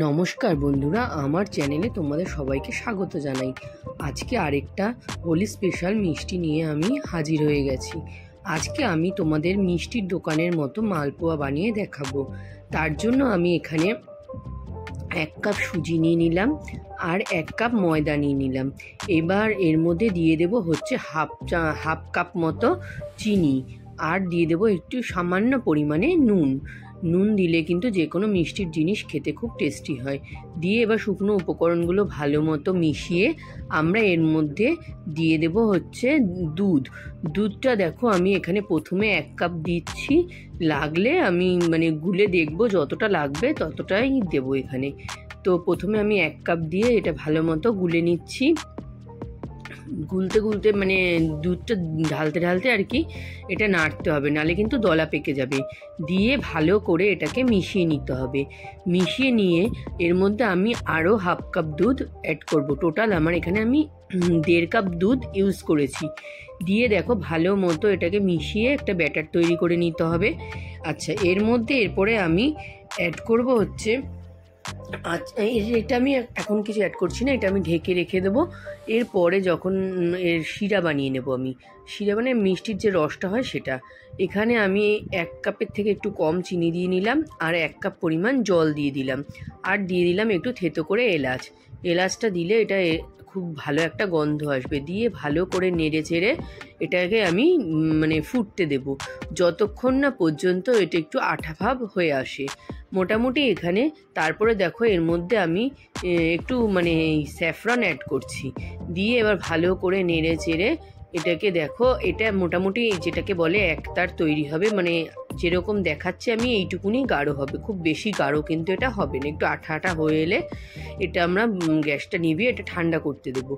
নমস্কার বন্ধুরা, আমার চ্যানেলে তোমাদের সবাইকে স্বাগত জানাই। আজকে আরেকটা হোলি স্পেশাল মিষ্টি নিয়ে আমি হাজির হয়ে গেছি। আজকে আমি তোমাদের মিষ্টির দোকানের মতো মালপোয়া বানিয়ে দেখাবো। তার জন্য আমি এখানে 1 কাপ সুজি নিয়ে নিলাম আর 1 কাপ ময়দা নিয়ে নিলাম। এবার এর মধ্যে দিয়ে দেব হচ্ছে হাফ কাপ মতো চিনি, আর দিয়ে দেবো একটু সামান্য পরিমাণে নুন দিলে কিন্তু যে কোনো মিষ্টির জিনিস খেতে খুব টেস্টি হয়। দিয়ে এবার শুকনো উপকরণগুলো ভালো মতো মিশিয়ে আমরা এর মধ্যে দিয়ে দেব হচ্ছে দুধটা দেখো আমি এখানে প্রথমে 1 কাপ দিচ্ছি, লাগলে আমি গুলে দেখবো, যতটা লাগবে ততটাই দেবো এখানে। তো প্রথমে আমি 1 কাপ দিয়ে এটা ভালো মতো গুলে নিচ্ছি। গুলতে দুধটা ঢালতে আর কি এটা নাড়তে হবে, নালে কিন্তু দলা পেকে যাবে। দিয়ে ভালো করে এটাকে মিশিয়ে নিতে হবে। মিশিয়ে নিয়ে এর মধ্যে আমি আরও হাফ কাপ দুধ অ্যাড করব। টোটাল আমার এখানে আমি 1.5 কাপ দুধ ইউজ করেছি। দিয়ে দেখো ভালো মতো এটাকে মিশিয়ে একটা ব্যাটার তৈরি করে নিতে হবে। আচ্ছা, এর মধ্যে এরপরে আমি অ্যাড করব হচ্ছে, আচ্ছা এটা আমি এখন কিছু অ্যাড করছি না, এটা আমি ঢেকে রেখে দেবো। এরপরে যখন এর শিরা বানিয়ে নেব, আমি শিরা মানে মিষ্টির যে রসটা হয় সেটা। এখানে আমি 1 কাপের থেকে একটু কম চিনি দিয়ে নিলাম, আর 1 কাপ পরিমাণ জল দিয়ে দিলাম, আর দিয়ে দিলাম একটু থেতো করে এলাচটা দিলে এটা খুব ভালো একটা গন্ধ আসবে। দিয়ে ভালো করে নেড়ে চেড়ে এটাকে আমি ফুটতে দেব, যতক্ষণ না পর্যন্ত এটা একটু আঠা ভাব হয়ে আসে মোটামুটি এখানে। তারপরে দেখো এর মধ্যে আমি একটু স্যাফরন অ্যাড করছি। দিয়ে এবার ভালো করে নেড়ে চেড়ে এটাকে দেখো, এটা মোটামুটি যেটাকে বলে একতার তৈরি হবে, যেরকম দেখাচ্ছে আমি এইটুকুনি গাঢ় হবে, খুব বেশি গাঢ় কিন্তু এটা হবে না। একটু আঠা হয়ে এলে এটা আমরা গ্যাসটা নিভিয়ে এটা ঠান্ডা করতে দেব।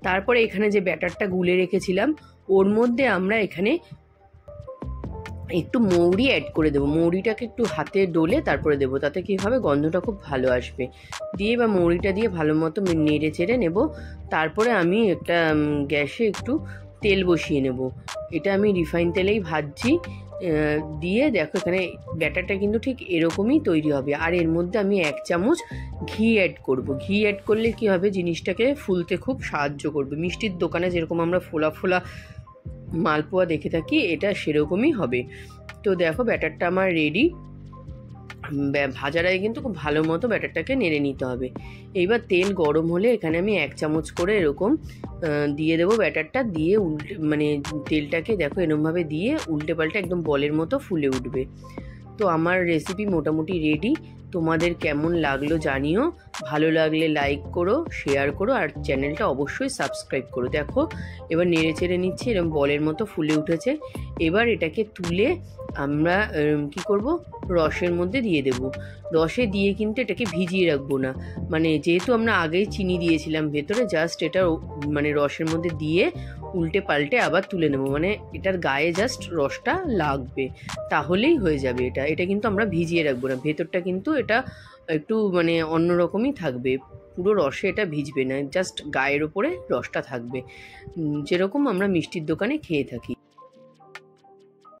তারপরে এখানে যে ব্যাটারটা গুলে রেখেছিলাম ওর মধ্যে আমরা এখানে একটু মৌরি অ্যাড করে দেবো। মৌরিটাকে একটু হাতে ডলে তারপরে দেবো, তাতে কী হবে গন্ধটা খুব ভালো আসবে। দিয়ে বা মৌরিটা দিয়ে ভালো মতো নেড়ে চেড়ে নেব। তারপরে আমি একটা গ্যাসে একটু তেল বসিয়ে নেব। এটা আমি রিফাইন তেলেই ভাজছি। দিয়ে দেখো এখানে ব্যাটারটা কিন্তু ঠিক এরকমই তৈরি হবে। আর এর মধ্যে আমি 1 চামচ ঘি অ্যাড করব। ঘি অ্যাড করলে কি হবে, জিনিসটাকে ফুলতে খুব সাহায্য করবে। মিষ্টির দোকানে যেরকম আমরা ফোলা মালপোয়া দেখে থাকি, এটা সেরকমই হবে। তো দেখো ব্যাটারটা আমার রেডি। ভাজার আগে কিন্তু খুব ভালো মতো ব্যাটারটাকে নেড়ে নিতে হবে। এইবার তেল গরম হলে এখানে আমি 1 চামচ করে এরকম দিয়ে দেবো ব্যাটারটা। দিয়ে তেলটাকে দেখো এরকমভাবে দিয়ে উল্টে পাল্টে একদম বলের মতো ফুলে উঠবে। তো আমার রেসিপি মোটামুটি রেডি। তোমাদের কেমন লাগলো জানিও। ভালো লাগলে লাইক করো, শেয়ার করো, আর চ্যানেলটা অবশ্যই সাবস্ক্রাইব করো। দেখো এবার নেড়ে চেড়ে নিচ্ছি, এরকম বলের মতো ফুলে উঠেছে। এবার এটাকে তুলে আমরা কি করব, রসের মধ্যে দিয়ে দেব। রসে দিয়ে কিন্তু এটাকে ভিজিয়ে রাখবো না, যেহেতু আমরা আগেই চিনি দিয়েছিলাম ভেতরে, জাস্ট এটা রসের মধ্যে দিয়ে উল্টে পাল্টে আবার তুলে নেব। এটার গায়ে জাস্ট রসটা লাগবে, তাহলেই হয়ে যাবে। এটা কিন্তু আমরা ভিজিয়ে রাখবো না, ভেতরটা কিন্তু এটা একটু অন্যরকমই থাকবে, পুরো রসে এটা ভিজবে না, জাস্ট গায়ের ওপরে রসটা থাকবে, যেরকম আমরা মিষ্টির দোকানে খেয়ে থাকি।